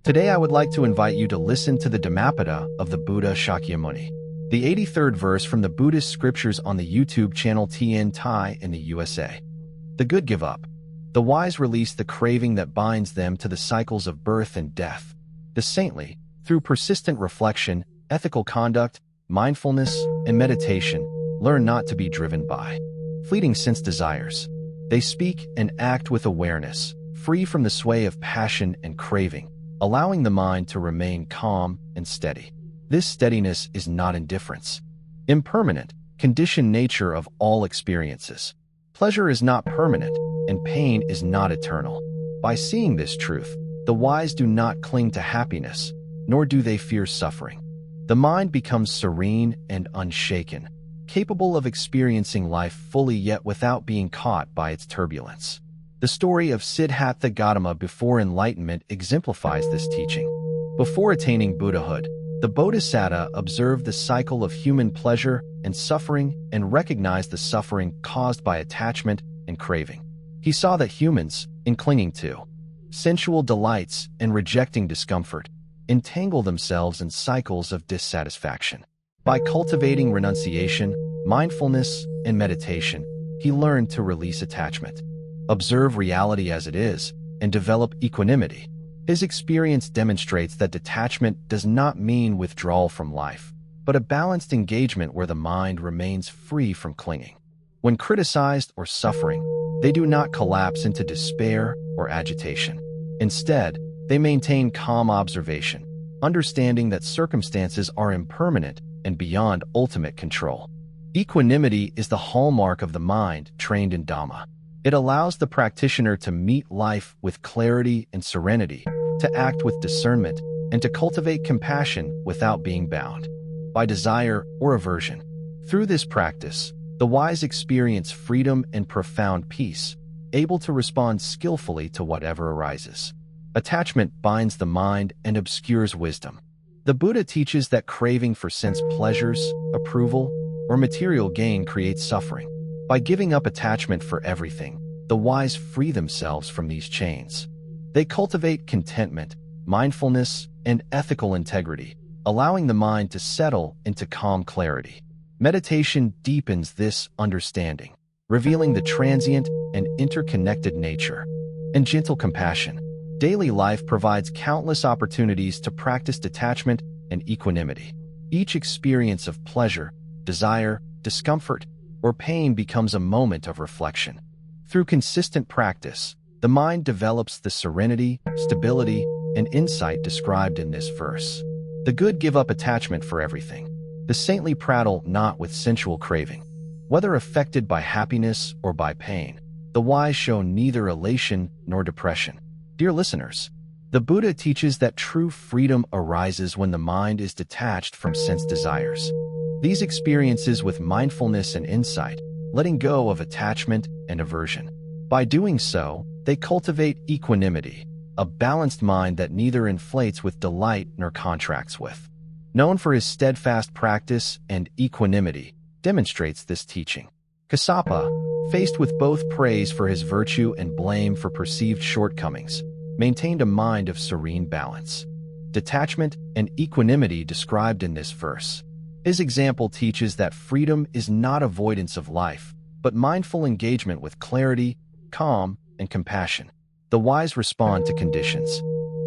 Today I would like to invite you to listen to the Dhammapada of the Buddha Shakyamuni, the 83rd verse from the Buddhist scriptures on the YouTube channel TN Thai in the USA. The good give up. The wise release the craving that binds them to the cycles of birth and death. The saintly, through persistent reflection, ethical conduct, mindfulness, and meditation, learn not to be driven by fleeting sense desires. They speak and act with awareness, free from the sway of passion and craving, allowing the mind to remain calm and steady. This steadiness is not indifference. Impermanent, conditioned nature of all experiences. Pleasure is not permanent, and pain is not eternal. By seeing this truth, the wise do not cling to happiness, nor do they fear suffering. The mind becomes serene and unshaken, capable of experiencing life fully yet without being caught by its turbulence. The story of Siddhartha Gautama before enlightenment exemplifies this teaching. Before attaining Buddhahood, the Bodhisattva observed the cycle of human pleasure and suffering and recognized the suffering caused by attachment and craving. He saw that humans, in clinging to sensual delights and rejecting discomfort, entangle themselves in cycles of dissatisfaction. By cultivating renunciation, mindfulness, and meditation, he learned to release attachment, observe reality as it is, and develop equanimity. His experience demonstrates that detachment does not mean withdrawal from life, but a balanced engagement where the mind remains free from clinging. When criticized or suffering, they do not collapse into despair or agitation. Instead, they maintain calm observation, understanding that circumstances are impermanent and beyond ultimate control. Equanimity is the hallmark of the mind trained in Dhamma. It allows the practitioner to meet life with clarity and serenity, to act with discernment, and to cultivate compassion without being bound by desire or aversion. Through this practice, the wise experience freedom and profound peace, able to respond skillfully to whatever arises. Attachment binds the mind and obscures wisdom. The Buddha teaches that craving for sense pleasures, approval, or material gain creates suffering. By giving up attachment for everything, the wise free themselves from these chains. They cultivate contentment, mindfulness, and ethical integrity, allowing the mind to settle into calm clarity. Meditation deepens this understanding, revealing the transient and interconnected nature and gentle compassion. Daily life provides countless opportunities to practice detachment and equanimity. Each experience of pleasure, desire, discomfort, or pain becomes a moment of reflection. Through consistent practice, the mind develops the serenity, stability, and insight described in this verse. The good give up attachment for everything. The saintly prattle not with sensual craving. Whether affected by happiness or by pain, the wise show neither elation nor depression. Dear listeners, the Buddha teaches that true freedom arises when the mind is detached from sense desires. These experiences with mindfulness and insight, letting go of attachment and aversion. By doing so, they cultivate equanimity, a balanced mind that neither inflates with delight nor contracts with. Known for his steadfast practice and equanimity, demonstrates this teaching. Kassapa, faced with both praise for his virtue and blame for perceived shortcomings, maintained a mind of serene balance. Detachment and equanimity described in this verse. His example teaches that freedom is not avoidance of life, but mindful engagement with clarity, calm, and compassion. The wise respond to conditions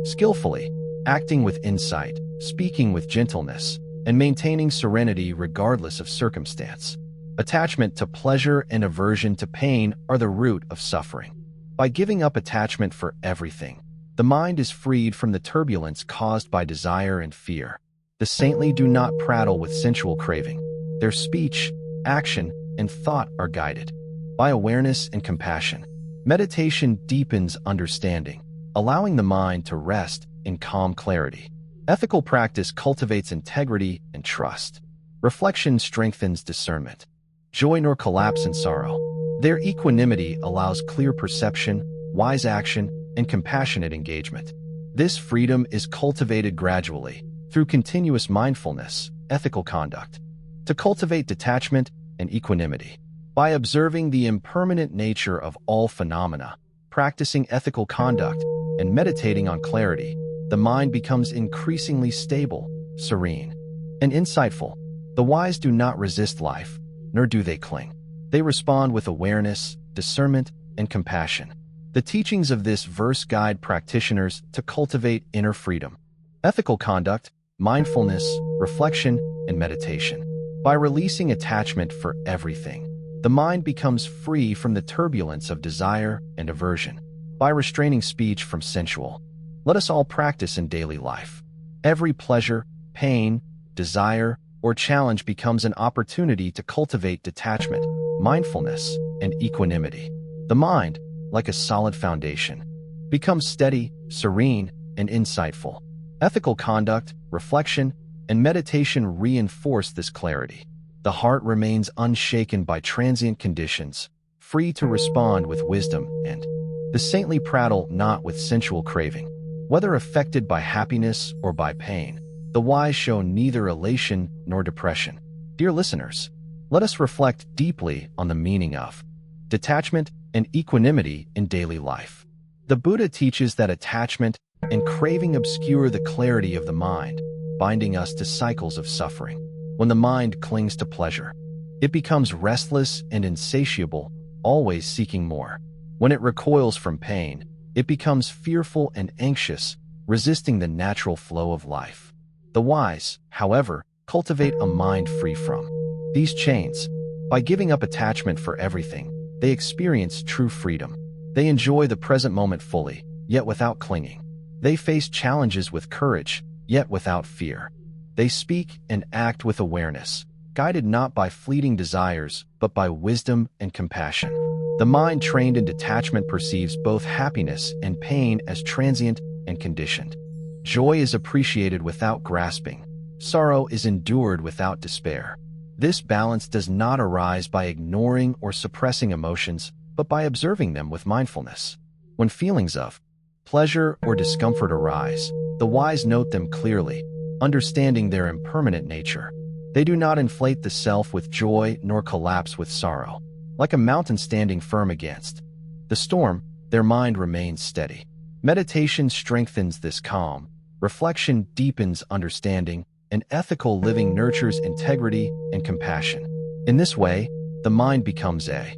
skillfully, acting with insight, speaking with gentleness, and maintaining serenity regardless of circumstance. Attachment to pleasure and aversion to pain are the root of suffering. By giving up attachment for everything, the mind is freed from the turbulence caused by desire and fear. The saintly do not prattle with sensual craving. Their speech, action, and thought are guided by awareness and compassion. Meditation deepens understanding, allowing the mind to rest in calm clarity. Ethical practice cultivates integrity and trust. Reflection strengthens discernment. Joy nor collapse in sorrow. Their equanimity allows clear perception, wise action, and compassionate engagement. This freedom is cultivated gradually, through continuous mindfulness, ethical conduct, to cultivate detachment and equanimity. By observing the impermanent nature of all phenomena, practicing ethical conduct, and meditating on clarity, the mind becomes increasingly stable, serene, and insightful. The wise do not resist life, nor do they cling. They respond with awareness, discernment, and compassion. The teachings of this verse guide practitioners to cultivate inner freedom, ethical conduct, mindfulness, reflection, and meditation. By releasing attachment for everything, the mind becomes free from the turbulence of desire and aversion. By restraining speech from sensual, let us all practice in daily life. Every pleasure, pain, desire, or challenge becomes an opportunity to cultivate detachment, mindfulness, and equanimity. The mind, like a solid foundation, becomes steady, serene, and insightful. Ethical conduct, reflection, and meditation reinforce this clarity. The heart remains unshaken by transient conditions, free to respond with wisdom, and the saintly prattle not with sensual craving. Whether affected by happiness or by pain, the wise show neither elation nor depression. Dear listeners, let us reflect deeply on the meaning of detachment and equanimity in daily life. The Buddha teaches that attachment and craving obscure the clarity of the mind, binding us to cycles of suffering. When the mind clings to pleasure, it becomes restless and insatiable, always seeking more. When it recoils from pain, it becomes fearful and anxious, resisting the natural flow of life. The wise, however, cultivate a mind free from these chains. By giving up attachment for everything, they experience true freedom. They enjoy the present moment fully, yet without clinging. They face challenges with courage, yet without fear. They speak and act with awareness, guided not by fleeting desires, but by wisdom and compassion. The mind trained in detachment perceives both happiness and pain as transient and conditioned. Joy is appreciated without grasping. Sorrow is endured without despair. This balance does not arise by ignoring or suppressing emotions, but by observing them with mindfulness. When feelings of pleasure or discomfort arise, the wise note them clearly, understanding their impermanent nature. They do not inflate the self with joy nor collapse with sorrow. Like a mountain standing firm against the storm, their mind remains steady. Meditation strengthens this calm, reflection deepens understanding, and ethical living nurtures integrity and compassion. In this way, the mind becomes a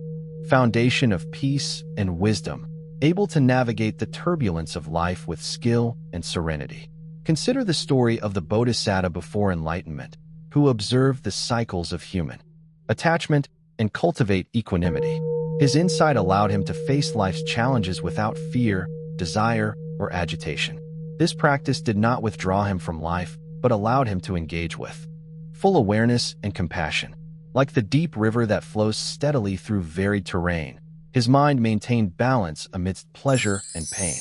foundation of peace and wisdom, able to navigate the turbulence of life with skill and serenity. Consider the story of the Bodhisattva before enlightenment, who observed the cycles of human attachment and cultivate equanimity. His insight allowed him to face life's challenges without fear, desire, or agitation. This practice did not withdraw him from life, but allowed him to engage with full awareness and compassion. Like the deep river that flows steadily through varied terrain, his mind maintained balance amidst pleasure and pain.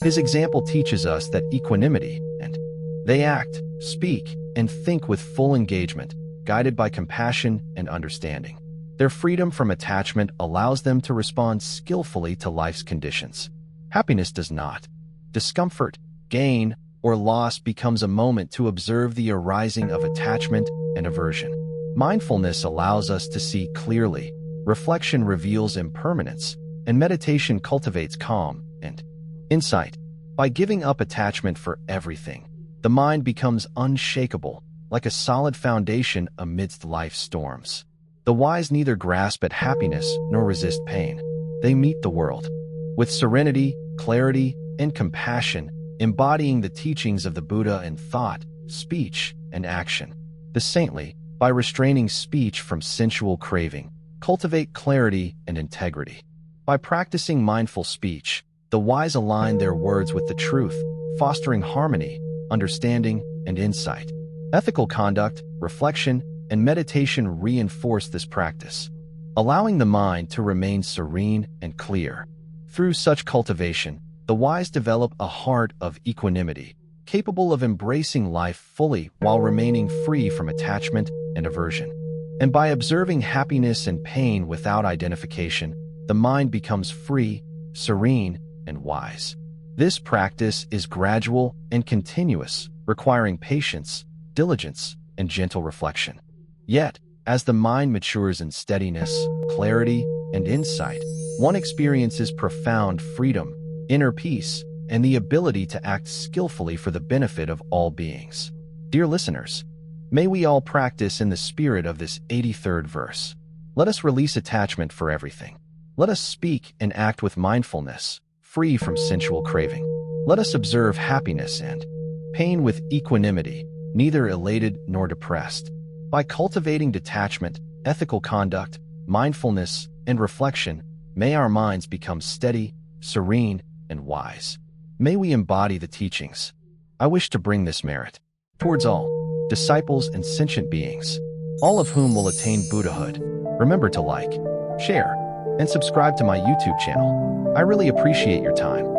His example teaches us that equanimity and they act, speak, and think with full engagement, guided by compassion and understanding. Their freedom from attachment allows them to respond skillfully to life's conditions. Happiness does not. Discomfort, gain, or loss becomes a moment to observe the arising of attachment and aversion. Mindfulness allows us to see clearly, reflection reveals impermanence, and meditation cultivates calm and insight. By giving up attachment for everything, the mind becomes unshakable, like a solid foundation amidst life's storms. The wise neither grasp at happiness nor resist pain. They meet the world with serenity, clarity, and compassion, embodying the teachings of the Buddha in thought, speech, and action. The saintly, by restraining speech from sensual craving, cultivate clarity and integrity. By practicing mindful speech, the wise align their words with the truth, fostering harmony, understanding, and insight. Ethical conduct, reflection, and meditation reinforce this practice, allowing the mind to remain serene and clear. Through such cultivation, the wise develop a heart of equanimity, capable of embracing life fully while remaining free from attachment and aversion. And by observing happiness and pain without identification, the mind becomes free, serene, and wise. This practice is gradual and continuous, requiring patience, diligence, and gentle reflection. Yet, as the mind matures in steadiness, clarity, and insight, one experiences profound freedom, inner peace, and the ability to act skillfully for the benefit of all beings. Dear listeners, may we all practice in the spirit of this 83rd verse. Let us release attachment for everything. Let us speak and act with mindfulness, free from sensual craving. Let us observe happiness and pain with equanimity, neither elated nor depressed. By cultivating detachment, ethical conduct, mindfulness, and reflection, may our minds become steady, serene, and wise. May we embody the teachings. I wish to bring this merit towards all disciples and sentient beings, all of whom will attain Buddhahood. Remember to like, share, and subscribe to my YouTube channel. I really appreciate your time.